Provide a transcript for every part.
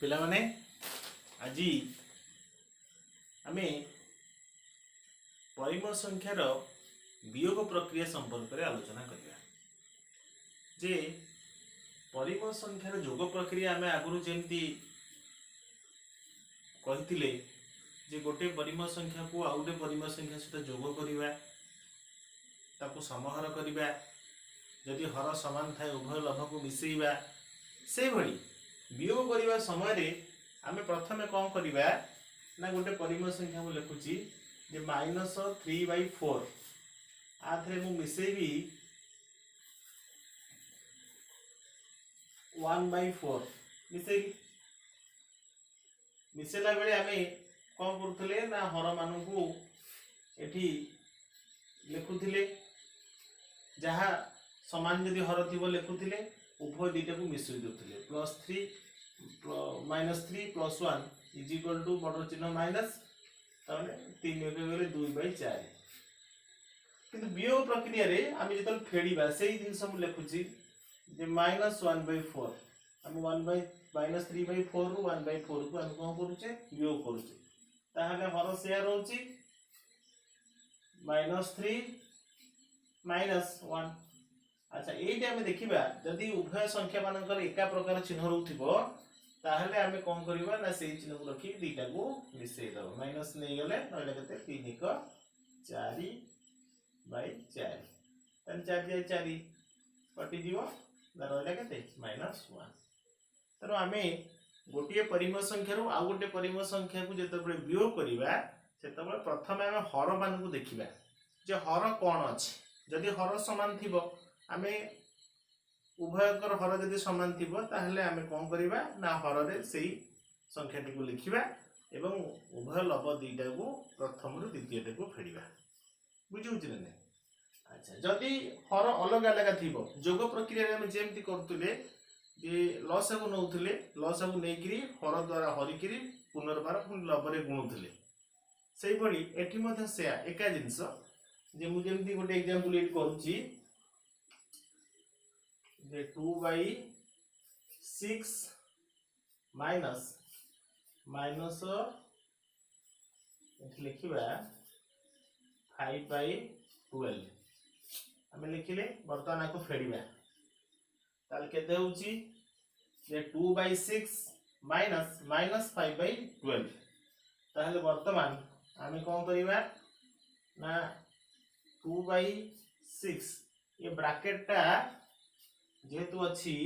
पिला माने आज आमे परिमेय संख्यार वियोग प्रक्रिया संपर्क में आलोचना करिया। जे परिमेय संख्यार जोग प्रक्रिया आमे आगुरु जेमती कहिथिले जे गोटे परिमेय संख्या को आउ गोटे परिमेय संख्या सहित जोग करिवा, ताकू समहर करिवा, जदि हर समान थाए उभय लभ को मिसेइबा। से भली वियोग करिवा समय रे आमे प्रथमे कौन करिवा ना गोटे परिमेय संख्या को लिखुची जे -3/4 आथरे मु मिसेबी 1/4 मिसेबी। मिसेला बेले आमे कौन करुथले ना हर मानू को एठी लिखुथिले, जहा समान जदि हर थिबो लिखुथिले उभय दुईटा को मिसई देउथिले। +3 -3 + 1 = बड़ चिन्ह माइनस, ताने 3 एक गले 2/4। किंतु वियोग प्रक्रिया रे आमे जतल फेडीबा सेही दिन सब लिखुची जे -1/4 हम -3/4 रु 1/4 को हम कोन करूचे वियोग करूचे। ताहले हर शेयर होची -3 - 1। अच्छा एटा हमें देखिबा जदि उभय संख्या मानकर एका प्रकार चिन्ह रहउथिबो ताहले हमें कोन करिबा ना सेही चिन्ह को रखि दीटा को मिसई दबो। माइनस नै गले नले कते 3 1 4/4 तन 4/4 कटि दिबो ना रहले कते -1। तरो हमें गोटिए परिमेय संख्या रो आ गोटे परिमेय संख्या को जेतबे वियोग करिबा सेतबे प्रथमे हम हर मान को देखिबा जे हर कोन अछि। जदि हर समान थिबो आमे उभयकर हर जदि समान थिबो ताहले आमे कोन करिबा ना हर रे सेही संख्याटी को लिखिबा एवं उभय लब दुईटा को प्रथम रु द्वितीय को फेडिबा। बुझुछि ना नै? अच्छा जदि हर अलग अलग थिबो जोग प्रक्रिया रे हम जेमति करतुले जे लसगु नउथुले लसगु नेकिरी हर द्वारा हरिकिरी पुनर्बार पुन लबरे गुणुथुले। सेही भली एठी मध्ये से एका जिंस जे मु जेमति गोटे एग्जांपल एट करूची जे 2/6 माइनस एठी लिखिबा 5/12 हमें लिखिले। वर्तमान को फेडिबा ताल केते होउची जे 2/6 माइनस -5/12 ताहले वर्तमान हमें कोन करिबा ना 2/6 ये ब्रैकेट टा जेहेतु अछि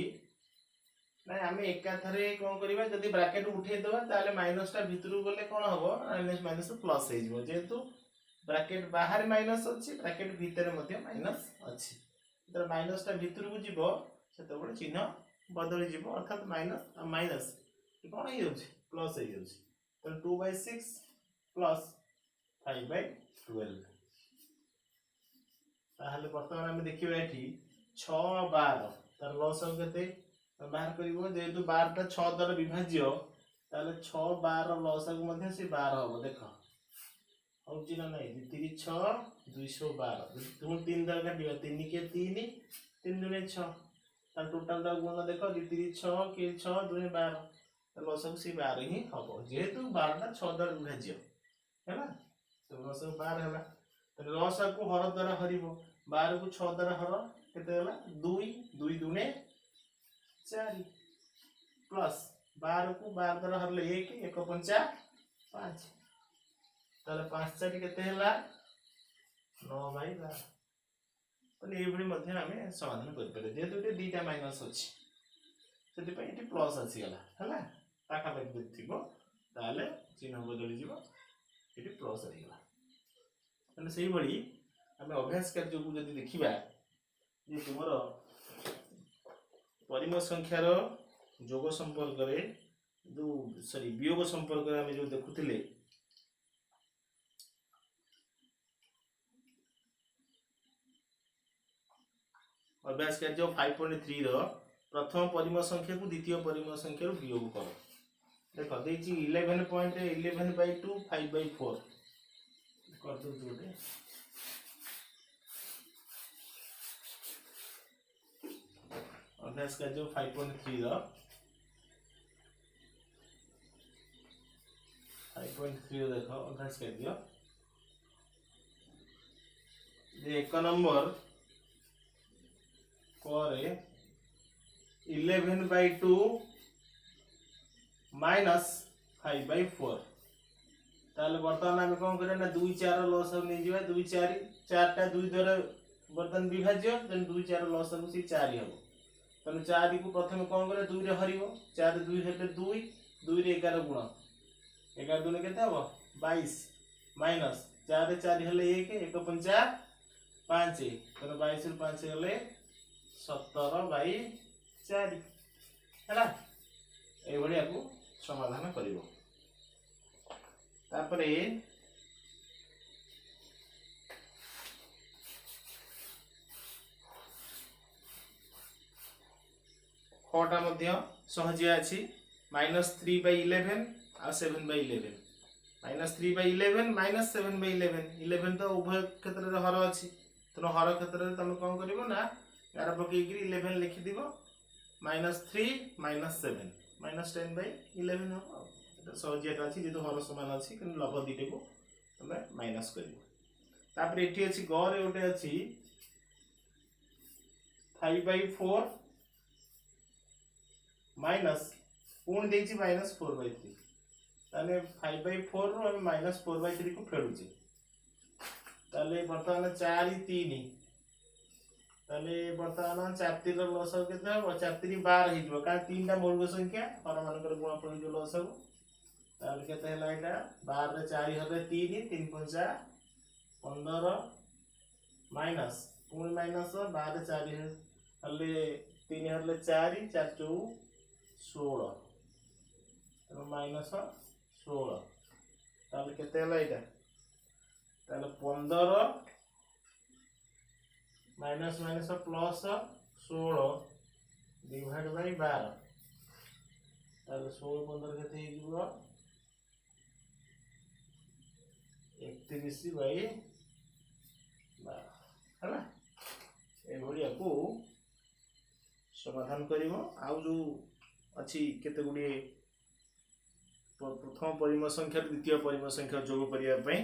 ना हमें एका थरे कोन करिबा जदि ब्रैकेट उठे देबा ताले माइनस टा भितरु गले कोन हबो माइनस प्लस हे जिवो। जेहेतु ब्रैकेट बाहर माइनस अछि ब्रैकेट भीतर मध्ये माइनस अछि, तर माइनस टा भितरु को जिवो सेतबे चिन्ह बदली जिवो अर्थात माइनस माइनस कोन हे जाउछि प्लस हे जाउछि। तर 2/6 प्लस 5/12 ताहले वर्तमान हम देखिबा एठी 6 12 तर लॉस हो केते बाहर करिवो। जेहेतु 12 टा 6 द्वारा विभाज्य ताले 6 12 लॉस को मध्ये से 12 हो देखो होउची ना नै 3 6 212 तुम 3 द्वारा काटिबा 3 के 3 3 दुने 6 तर टोटल दा गुण देखो 2 3 6 के 6 2 12 तर लॉस को से 12 ही हबो। जेहेतु 12 टा 6 द्वारा विभाज्य हैला तो लॉस 12 हैला। तर लॉस को हर द्वारा हरिबो 12 को 6 द्वारा हर केते हैला 2 2 दुने 4 प्लस 12 को 12 द्वारा हरले 1 1 5 5 ताले 5 4 केते हैला 9/12। तो ए भली मध्ये हमें समाधान कर परे। जेहेतु ए दुईटा माइनस अछि सेति पय एटी प्लस आसी गला हैला पाखा पाखि थिबो ताले चिन्ह बदली जिवो एटी प्लस आसी गला। तने सेही भली हमें अभ्यास कार्य को जदि देखिबा जे तुमर परिमेय संख्यार जोग संपर्क रे जो सॉरी वियोग संपर्क रे हमें जो देखुथिले अभ्यास कार्य 5.3 रो प्रथम परिमेय संख्या को द्वितीय परिमेय संख्या रो वियोग करो। देखो देछि 11.11/2 5/4 कर दो जोटे अभ्यास कार्य 5.3 रो 5.3 देख अभ्यास कर दियो जे 1 नंबर करे 11/2 माइनस 5/4 ताले बर्तमान आम कौन करें ना 2 4 लॉस नहीं जीवा 2 4 4टा 2 द्वारा बर्तमान विभाज्य देन 2 4 लॉस हम से 4 हम तने 4 को प्रथम कौन करे 2 रे हरिवो 4 2 हेते 2 2 रे 11 गुण 11 2 केते हबो 22 माइनस 4 रे 4 हेले 1 1 5 5 तने 22 रे 5 हेले 17/4 हैला ए भलिया को समाधान करिवो तापरे खटा मध्य सहजिया अछि -3/11 आ 7/11 -3/11 -7/11 11 तो उभय क्षेत्र रे हर अछि तनो हर क्षेत्र रे तमे कोन करिवो ना यार पके 11 लिखि दिबो -3 -7 -10/11 हो सहजिया अछि जेतो हर समान अछि कि लभ दिटे को तमे माइनस करिवो तापर एठी अछि ग रे ओटे अछि 5/4 माइनस पूर्ण देछि -4/3 ताले 5/4 रो हम -4/3 को फेडुचे ताले वर्तमान 4 3 ताले वर्तमान 4 3 रो लस केते हो 4 3 12 हि जो का 3 टा मूल संख्या हर मानकर गुणफल जो लस हो ताले केते हला एटा 12 रे 4 हले 3 3 5 15 माइनस पूर्ण माइनस 12 रे 4 हले 3 हले 4 4 4 16 तो माइनस 16 ताले केते हला एटा ताले 15 minus minus plus 16 divide by 12 ताले 16 15 केते हे जीवो 31/12 हैला ए भलिया को समाधान करिवो आउ जो अछि केते गुडी प्रथम परिमेय संख्या द्वितीय परिमेय संख्या जोग करिया पई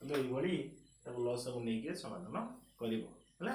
तमे ए भली तब लॉस को नै के समाधान करिवो हैला।